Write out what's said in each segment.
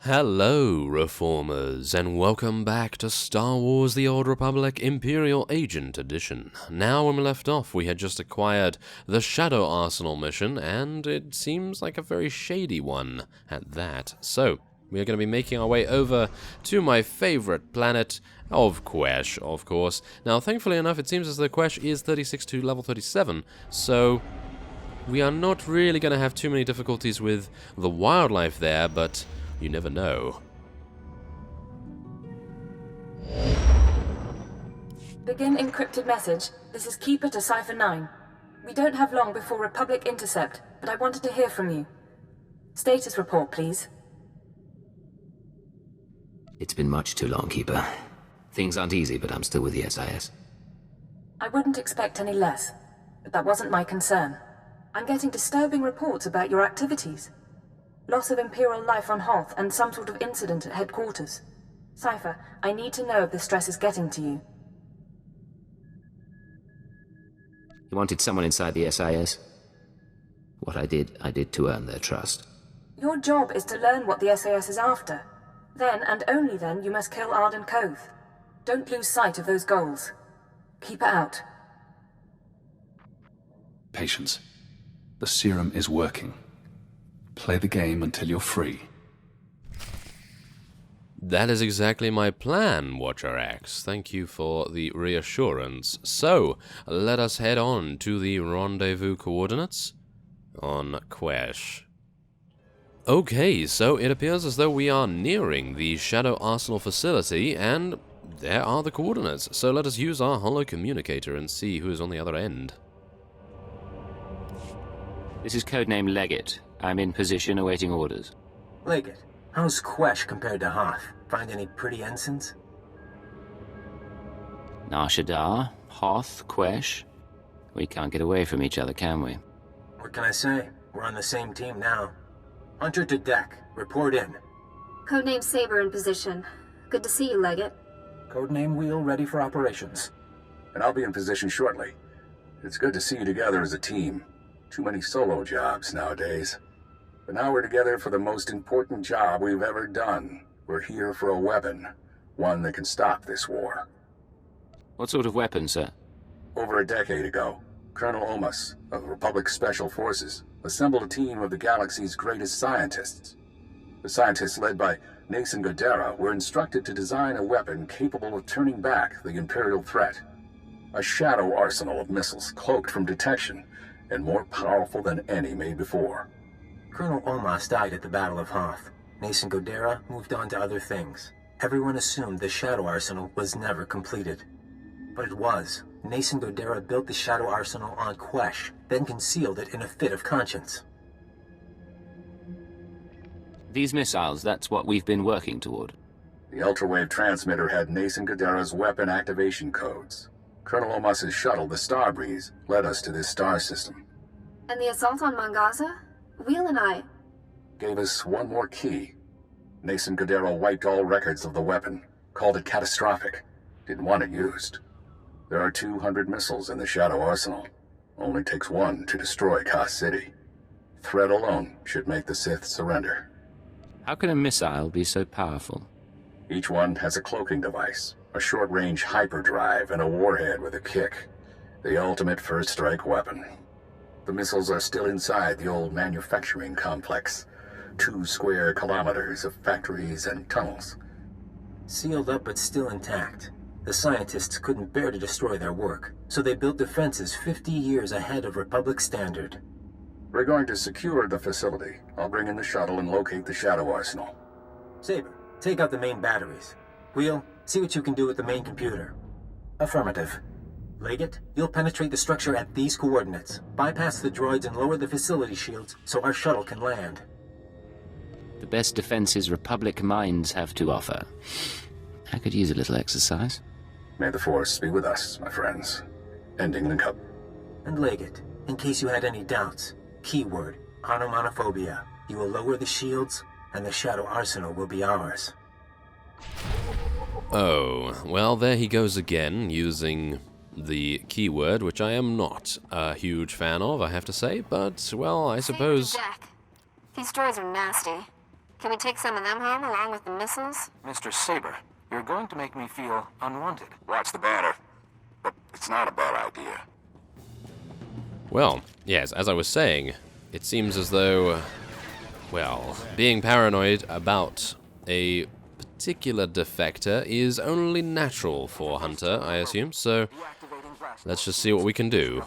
Hello, Reformers, and welcome back to Star Wars The Old Republic Imperial Agent Edition. Now, when we left off, we had just acquired the Shadow Arsenal mission, and it seems like a very shady one at that. So, we are going to be making our way over to my favorite planet of Quesh, of course. Now, thankfully enough, it seems as though Quesh is 36 to level 37, so we are not really going to have too many difficulties with the wildlife there, but you never know. Begin encrypted message. This is Keeper to Cipher 9. We don't have long before Republic intercept, but I wanted to hear from you. Status report, please. It's been much too long, Keeper. Things aren't easy, but I'm still with the SIS. I wouldn't expect any less, but that wasn't my concern. I'm getting disturbing reports about your activities. Loss of Imperial life on Hoth and some sort of incident at headquarters. Cipher, I need to know if the stress is getting to you. You wanted someone inside the SIS? What I did to earn their trust. Your job is to learn what the SAS is after. Then, and only then, you must kill Arden Koth. Don't lose sight of those goals. Keep it out. Patience. The serum is working. Play the game until you're free. That is exactly my plan, Watcher X. Thank you for the reassurance. So, let us head on to the rendezvous coordinates on Quesh. Okay, so it appears as though we are nearing the Shadow Arsenal facility, and there are the coordinates. So let us use our holo communicator and see who is on the other end. This is codename Leggett. I'm in position awaiting orders. Leggett, how's Quesh compared to Hoth? Find any pretty ensigns? Nar Shaddaa, Hoth, Quesh. We can't get away from each other, can we? What can I say? We're on the same team now. Hunter to deck. Report in. Codename Saber in position. Good to see you, Leggett. Codename Wheel ready for operations. And I'll be in position shortly. It's good to see you together as a team. Too many solo jobs nowadays. But now we're together for the most important job we've ever done. We're here for a weapon. One that can stop this war. What sort of weapon, sir? Over a decade ago, Colonel Omas of the Republic Special Forces assembled a team of the galaxy's greatest scientists. The scientists, led by Nason Godera, were instructed to design a weapon capable of turning back the Imperial threat. A shadow arsenal of missiles cloaked from detection and more powerful than any made before. Colonel Omas died at the Battle of Hoth. Nason Godera moved on to other things. Everyone assumed the Shadow Arsenal was never completed. But it was. Nason Godera built the Shadow Arsenal on Quesh, then concealed it in a fit of conscience. These missiles, that's what we've been working toward. The ultrawave transmitter had Nason Godera's weapon activation codes. Colonel Omas's shuttle, the Starbreeze, led us to this star system. And the assault on Mangaza? Wheel and I... Gave us one more key. Nason Godera wiped all records of the weapon, called it catastrophic. Didn't want it used. There are 200 missiles in the Shadow Arsenal. Only takes one to destroy Koth City. Threat alone should make the Sith surrender. How can a missile be so powerful? Each one has a cloaking device, a short-range hyperdrive, and a warhead with a kick. The ultimate first-strike weapon. The missiles are still inside the old manufacturing complex. 2 square kilometers of factories and tunnels. Sealed up but still intact. The scientists couldn't bear to destroy their work, so they built defenses 50 years ahead of Republic standard. We're going to secure the facility. I'll bring in the shuttle and locate the Shadow Arsenal. Saber, take out the main batteries. Wheel, see what you can do with the main computer. Affirmative. Leggett, you'll penetrate the structure at these coordinates. Bypass the droids and lower the facility shields so our shuttle can land. The best defenses Republic minds have to offer. I could use a little exercise. May the Force be with us, my friends. Ending link up. And Leggett, in case you had any doubts, keyword, onomatophobia. You will lower the shields, and the Shadow Arsenal will be ours. Oh, well, there he goes again, using the keyword, which I am not a huge fan of, I have to say, but, well, I suppose... Jack. These droids are nasty. Can we take some of them home along with the missiles? Mr. Saber, you're going to make me feel unwanted. Watch the banner. But it's not a bad idea. Well, yes, as I was saying, it seems as though, well, being paranoid about a particular defector is only natural for Hunter, I assume, so let's just see what we can do.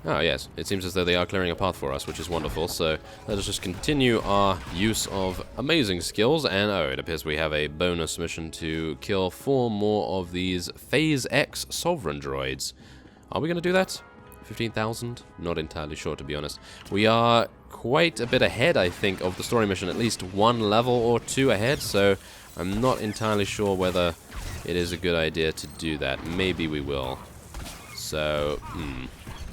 Oh yes, it seems as though they are clearing a path for us, which is wonderful, so let us just continue our use of amazing skills, and oh, it appears we have a bonus mission to kill 4 more of these Phase X Sovereign droids. Are we going to do that? 15,000? Not entirely sure, to be honest. We are quite a bit ahead, I think, of the story mission, at least 1 level or 2 ahead, so I'm not entirely sure whether it is a good idea to do that. Maybe we will. So,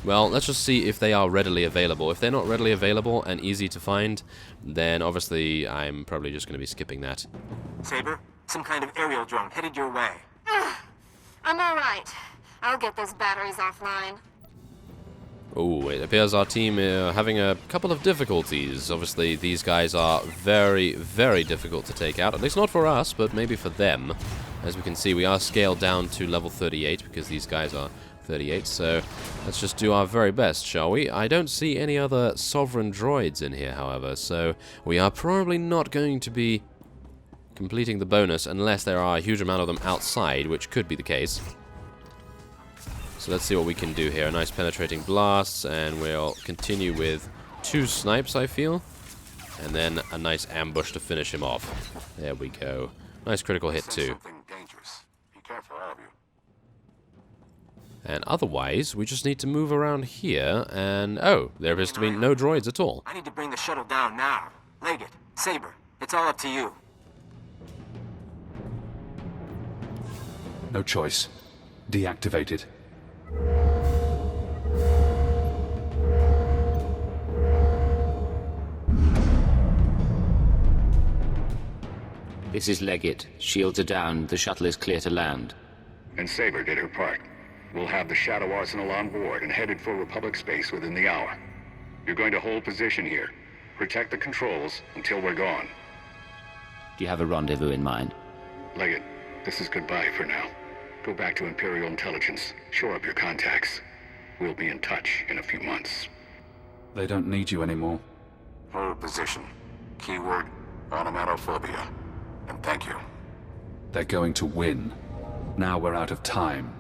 well, let's just see if they are readily available. If they're not readily available and easy to find, then obviously I'm probably just going to be skipping that. Saber, some kind of aerial drone headed your way. I'm alright. I'll get those batteries offline. Oh, it appears our team are having a couple of difficulties. Obviously, these guys are very, very difficult to take out. At least not for us, but maybe for them. As we can see, we are scaled down to level 38 because these guys are 38, so let's just do our very best, shall we? I don't see any other Sovereign droids in here, however, so we are probably not going to be completing the bonus unless there are a huge amount of them outside, which could be the case. So let's see what we can do here. A nice penetrating blasts, and we'll continue with 2 snipes, I feel. And then a nice ambush to finish him off. There we go. Nice critical hit too. Something dangerous. Be careful, all of you. And otherwise, we just need to move around here, and oh, there appears to be no droids at all. I need to bring the shuttle down now. Leggett, Saber, it's all up to you. No choice. Deactivated. This is Leggett. Shields are down. The shuttle is clear to land. And Saber did her part. We'll have the Shadow Arsenal on board and headed for Republic space within the hour. You're going to hold position here. Protect the controls until we're gone. Do you have a rendezvous in mind? Leggett, this is goodbye for now. Go back to Imperial intelligence. Shore up your contacts. We'll be in touch in a few months. They don't need you anymore. Hold position. Keyword, onomatophobia. And thank you. They're going to win. Now we're out of time.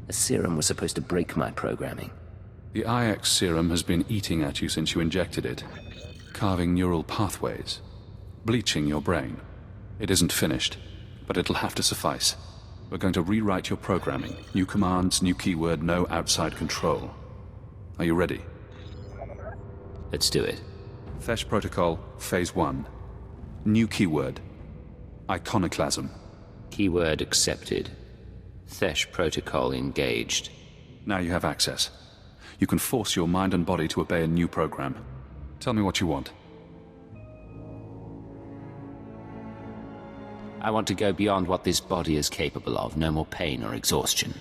A serum was supposed to break my programming. The IX serum has been eating at you since you injected it, carving neural pathways, bleaching your brain. It isn't finished, but it'll have to suffice. We're going to rewrite your programming. New commands, new keyword, no outside control. Are you ready? Let's do it. Thesh Protocol, Phase 1. New keyword. Iconoclasm. Keyword accepted. Thesh protocol engaged. Now you have access. You can force your mind and body to obey a new program. Tell me what you want. I want to go beyond what this body is capable of. No more pain or exhaustion.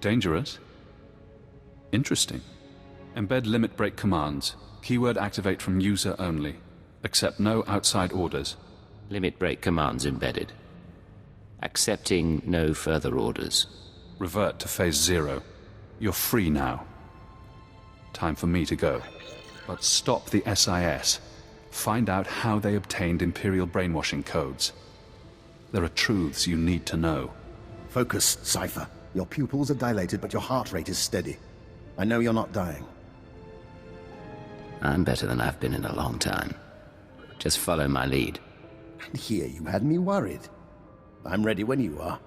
Dangerous? Interesting. Embed limit break commands. Keyword activate from user only. Accept no outside orders. Limit break commands embedded. Accepting no further orders. Revert to Phase 0. You're free now. Time for me to go. But stop the SIS. Find out how they obtained Imperial brainwashing codes. There are truths you need to know. Focus, Cypher. Your pupils are dilated, but your heart rate is steady. I know you're not dying. I'm better than I've been in a long time. Just follow my lead. And here you had me worried. I'm ready when you are.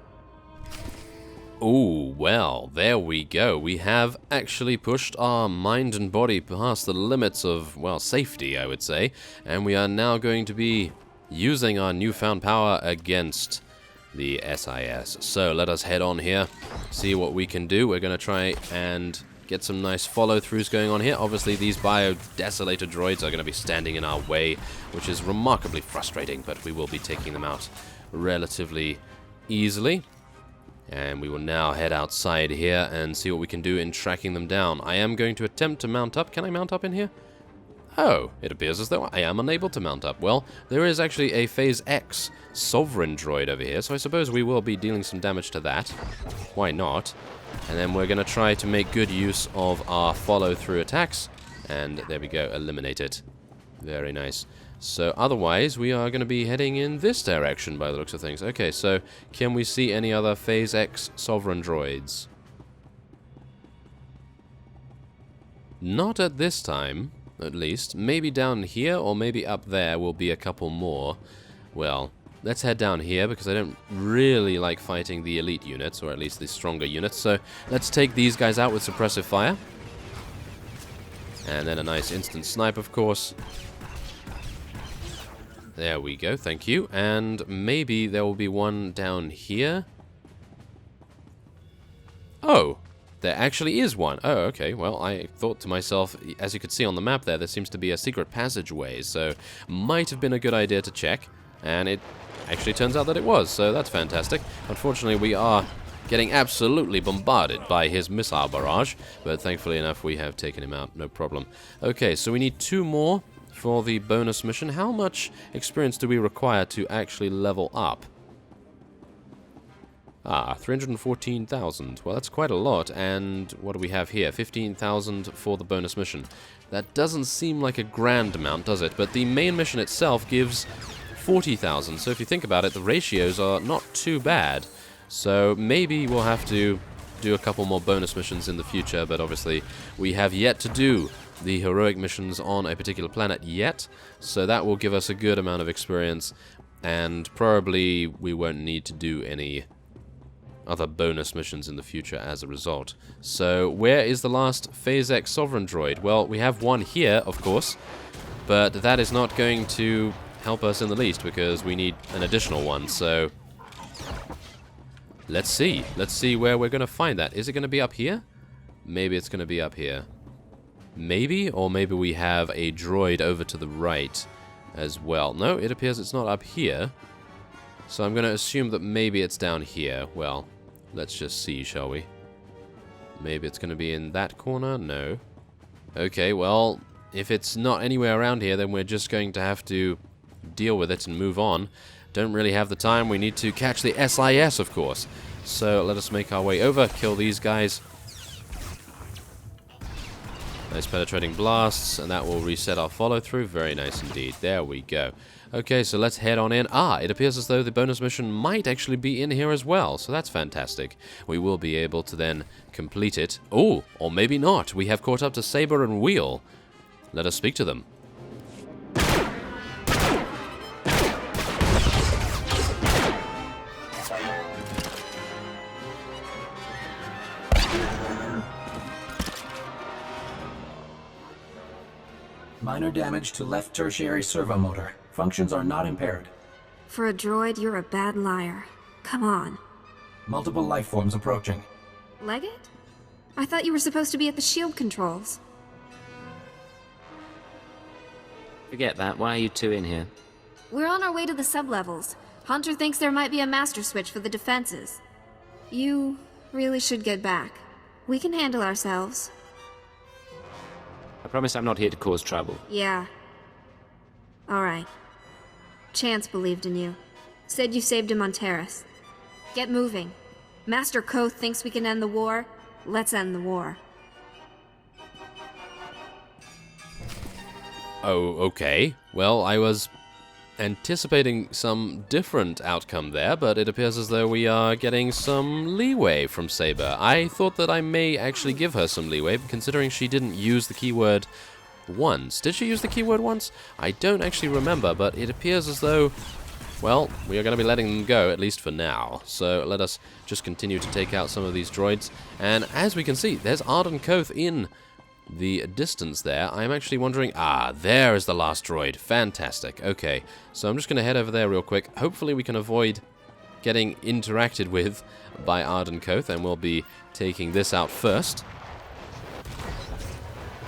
Oh, well, there we go. We have actually pushed our mind and body past the limits of, well, safety, I would say. And we are now going to be using our newfound power against the SIS. So let us head on here, see what we can do. We're going to try and get some nice follow-throughs going on here. Obviously, these bio-desolator droids are going to be standing in our way, which is remarkably frustrating, but we will be taking them out relatively easily. And we will now head outside here and see what we can do in tracking them down. I am going to attempt to mount up. Can I mount up in here? Oh, it appears as though I am unable to mount up. Well, there is actually a Phase X Sovereign droid over here, so I suppose we will be dealing some damage to that. Why not? And then we're going to try to make good use of our follow-through attacks. And there we go, eliminate it. Very nice. So otherwise, we are going to be heading in this direction by the looks of things. Okay, so can we see any other Phase X Sovereign droids? Not at this time, at least. Maybe down here or maybe up there will be a couple more. Well, let's head down here because I don't really like fighting the elite units, or at least the stronger units. So let's take these guys out with suppressive fire. And then a nice instant snipe, of course. There we go, thank you. And maybe there will be one down here. Oh, there actually is one. Oh, okay. Well, I thought to myself, as you could see on the map there seems to be a secret passageway, so might have been a good idea to check. And it actually turns out that it was, so that's fantastic. Unfortunately, we are getting absolutely bombarded by his missile barrage, but thankfully enough, we have taken him out, no problem. Okay, so we need 2 more for the bonus mission. How much experience do we require to actually level up? 314,000. Well, that's quite a lot. And what do we have here? 15,000 for the bonus mission. That doesn't seem like a grand amount, does it? But the main mission itself gives 40,000. So if you think about it, the ratios are not too bad. So maybe we'll have to do a couple more bonus missions in the future, but obviously we have yet to do the heroic missions on a particular planet yet. So that will give us a good amount of experience, and probably we won't need to do any other bonus missions in the future as a result. So where is the last Phase X Sovereign droid? Well, we have one here, of course, but that is not going to help us in the least because we need an additional one. So let's see where we're going to find that. Is it going to be up here? Maybe it's going to be up here. Maybe, or maybe we have a droid over to the right as well. No, it appears it's not up here. So I'm going to assume that maybe it's down here. Well, let's just see, shall we? Maybe it's going to be in that corner? No. Okay, well, if it's not anywhere around here, then we're just going to have to deal with it and move on. Don't really have the time. We need to catch the SIS, of course. So let us make our way over, kill these guys. Nice penetrating blasts, and that will reset our follow-through. Very nice indeed. There we go. Okay, so let's head on in. It appears as though the bonus mission might actually be in here as well, so that's fantastic. We will be able to then complete it. Oh, or maybe not. We have caught up to Saber and Wheel. Let us speak to them. Minor damage to left tertiary servo motor. Functions are not impaired. For a droid, you're a bad liar. Come on. Multiple life forms approaching. Leggett? I thought you were supposed to be at the shield controls. Forget that. Why are you two in here? We're on our way to the sublevels. Hunter thinks there might be a master switch for the defenses. You really should get back. We can handle ourselves. I promise I'm not here to cause trouble. Yeah. Alright. Chance believed in you. Said you saved him on Terrace. Get moving. Master Koth thinks we can end the war. Let's end the war. Oh, okay. Well, I was anticipating some different outcome there, but it appears as though we are getting some leeway from Saber. I thought that I may actually give her some leeway, considering she didn't use the keyword once. Did she use the keyword once? I don't actually remember, but it appears as though, well, we are going to be letting them go, at least for now. So let us just continue to take out some of these droids. And as we can see, there's Arden Koth in the distance there. I'm actually wondering, there is the last droid. Fantastic. Okay, so I'm just going to head over there real quick. Hopefully we can avoid getting interacted with by Arden Koth, and we'll be taking this out first.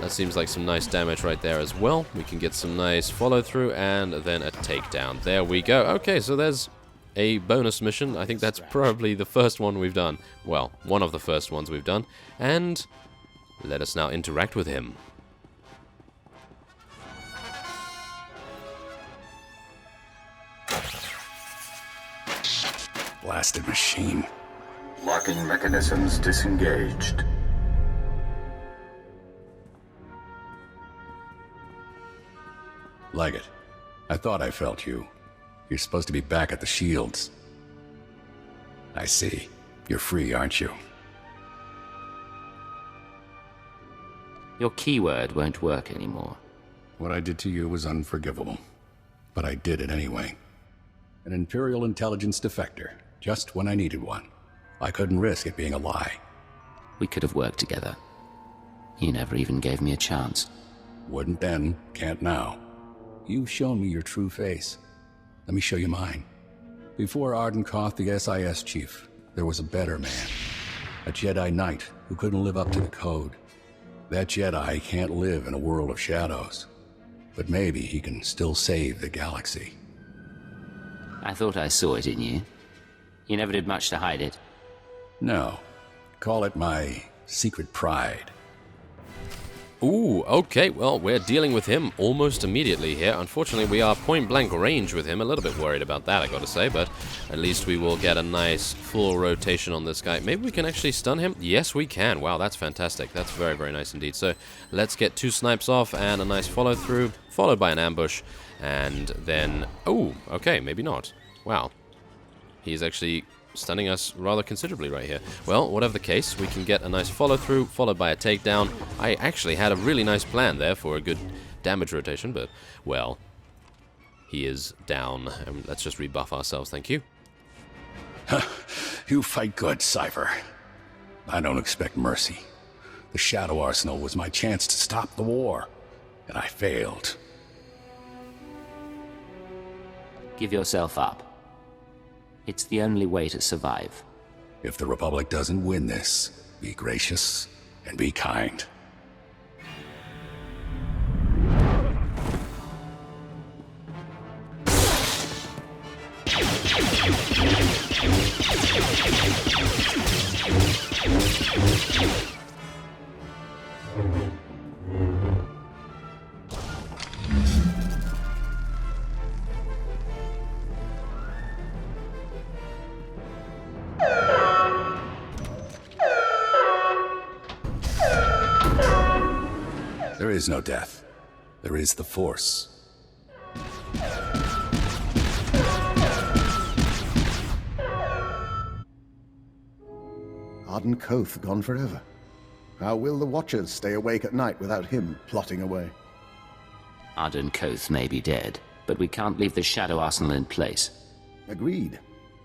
That seems like some nice damage right there as well. We can get some nice follow-through and then a takedown. There we go. Okay, so there's a bonus mission. I think that's probably the first one we've done. Well, one of the first ones we've done. And let us now interact with him. blasted machine. Locking mechanisms disengaged. Leggett, I thought I felt you. You're supposed to be back at the Shields. I see. You're free, aren't you? Your keyword won't work anymore. What I did to you was unforgivable. But I did it anyway. An Imperial intelligence defector, just when I needed one. I couldn't risk it being a lie. We could have worked together. You never even gave me a chance. Wouldn't then, can't now. You've shown me your true face. Let me show you mine. Before Ardenkoth, the SIS chief, there was a better man. A Jedi Knight who couldn't live up to the code. That Jedi can't live in a world of shadows. But maybe he can still save the galaxy. I thought I saw it in you. You never did much to hide it. No. Call it my secret pride. Ooh, okay, well, we're dealing with him almost immediately here. Unfortunately, we are point-blank range with him. A little bit worried about that, I gotta say, but at least we will get a nice full rotation on this guy. Maybe we can actually stun him? Yes, we can. Wow, that's fantastic. That's very, very nice indeed. So, let's get 2 snipes off and a nice follow-through, followed by an ambush, and then... Oh, okay, maybe not. Wow. He's actually stunning us rather considerably right here. Well, whatever the case, we can get a nice follow-through, followed by a takedown. I actually had a really nice plan there for a good damage rotation, but, well, he is down. Let's just rebuff ourselves, thank you. You fight good, Cypher. I don't expect mercy. The Shadow Arsenal was my chance to stop the war, and I failed. Give yourself up. It's the only way to survive. If the Republic doesn't win this, be gracious and be kind. There is no death. There is the Force. Ardenkoth gone forever. How will the Watchers stay awake at night without him plotting away? Ardenkoth may be dead, but we can't leave the Shadow Arsenal in place. Agreed.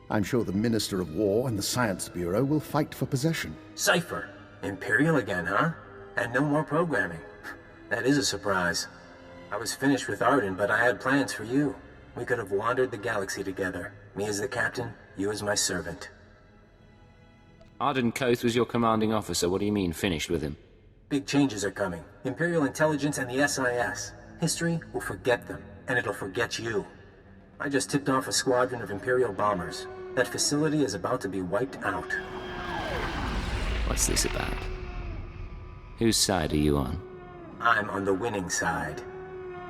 I'm sure the Minister of War and the Science Bureau will fight for possession. Cypher. Imperial again, huh? And no more programming. That is a surprise. I was finished with Arden, but I had plans for you. We could have wandered the galaxy together. Me as the captain, you as my servant. Ardenkoth was your commanding officer. What do you mean, finished with him? Big changes are coming. Imperial intelligence and the SIS. History will forget them, and it'll forget you. I just tipped off a squadron of Imperial bombers. That facility is about to be wiped out. What's this about? Whose side are you on? I'm on the winning side.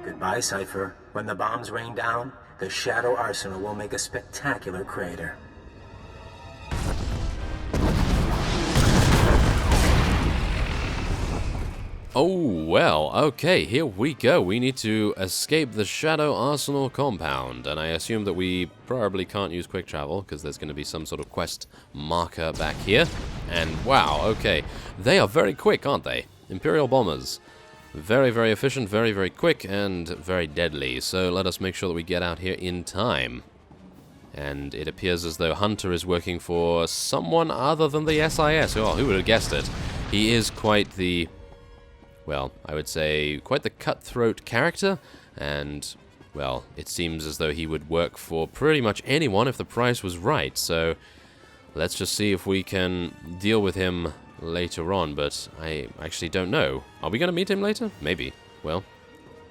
Goodbye, Cypher. When the bombs rain down, the Shadow Arsenal will make a spectacular crater. Oh, well, okay, here we go. We need to escape the Shadow Arsenal compound, and I assume that we probably can't use quick travel, because there's going to be some sort of quest marker back here. And wow, okay, they are very quick, aren't they? Imperial bombers. Very, very efficient, very, very quick, and very deadly. So let us make sure that we get out here in time. And it appears as though Hunter is working for someone other than the SIS. Oh, who would have guessed it? He is quite the... well, I would say quite the cutthroat character, and, well, it seems as though he would work for pretty much anyone if the price was right, so let's just see if we can deal with him later on, but I actually don't know. Are we going to meet him later? Maybe. Well,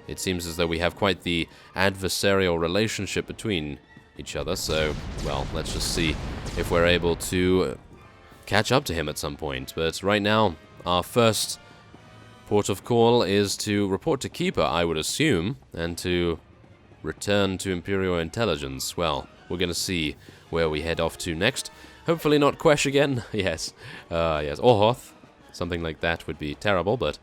it seems as though we have quite the adversarial relationship between each other, so, well, let's just see if we're able to catch up to him at some point, but right now, our first port of call is to report to Keeper, I would assume, and to return to Imperial intelligence. Well, we're going to see where we head off to next. Hopefully not Quesh again. Yes. Yes. Or Hoth. Something like that would be terrible, but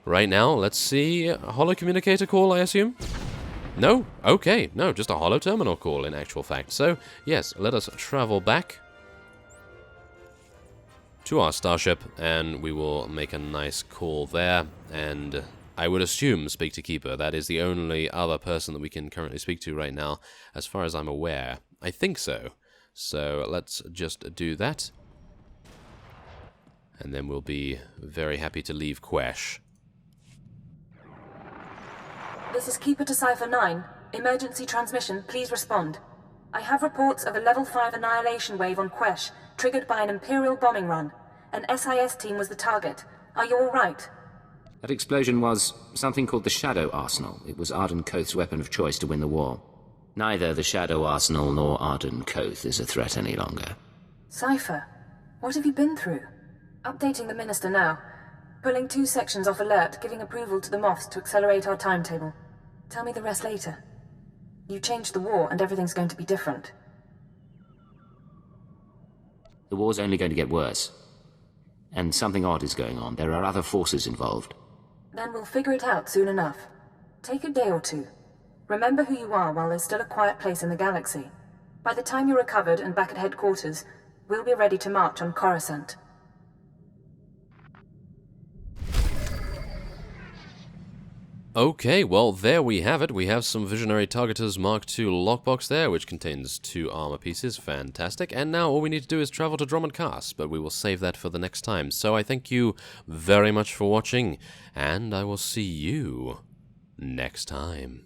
right now, let's see. A holo communicator call, I assume? No? Okay. No, just a holo terminal call, in actual fact. So, yes, let us travel back to our starship, and we will make a nice call there, and I would assume speak to Keeper. That is the only other person that we can currently speak to right now, as far as I'm aware. I think so. So let's just do that. And then we'll be very happy to leave Quesh. This is Keeper to Cipher 9. Emergency transmission, please respond. I have reports of a level 5 annihilation wave on Quesh, triggered by an Imperial bombing run. An SIS team was the target. Are you all right? That explosion was something called the Shadow Arsenal. It was Arden Koth's weapon of choice to win the war. Neither the Shadow Arsenal nor Arden Koth is a threat any longer. Cipher, what have you been through? Updating the Minister now. Pulling 2 sections off alert, giving approval to the Moths to accelerate our timetable. Tell me the rest later. You changed the war and everything's going to be different. The war's only going to get worse. And something odd is going on. There are other forces involved. Then we'll figure it out soon enough. Take a day or two. Remember who you are while there's still a quiet place in the galaxy. By the time you're recovered and back at headquarters, we'll be ready to march on Coruscant. Okay, well, there we have it. We have some Visionary Targeters Mark II lockbox there, which contains 2 armor pieces. Fantastic. And now all we need to do is travel to Drummond Cast, but we will save that for the next time. So I thank you very much for watching, and I will see you next time.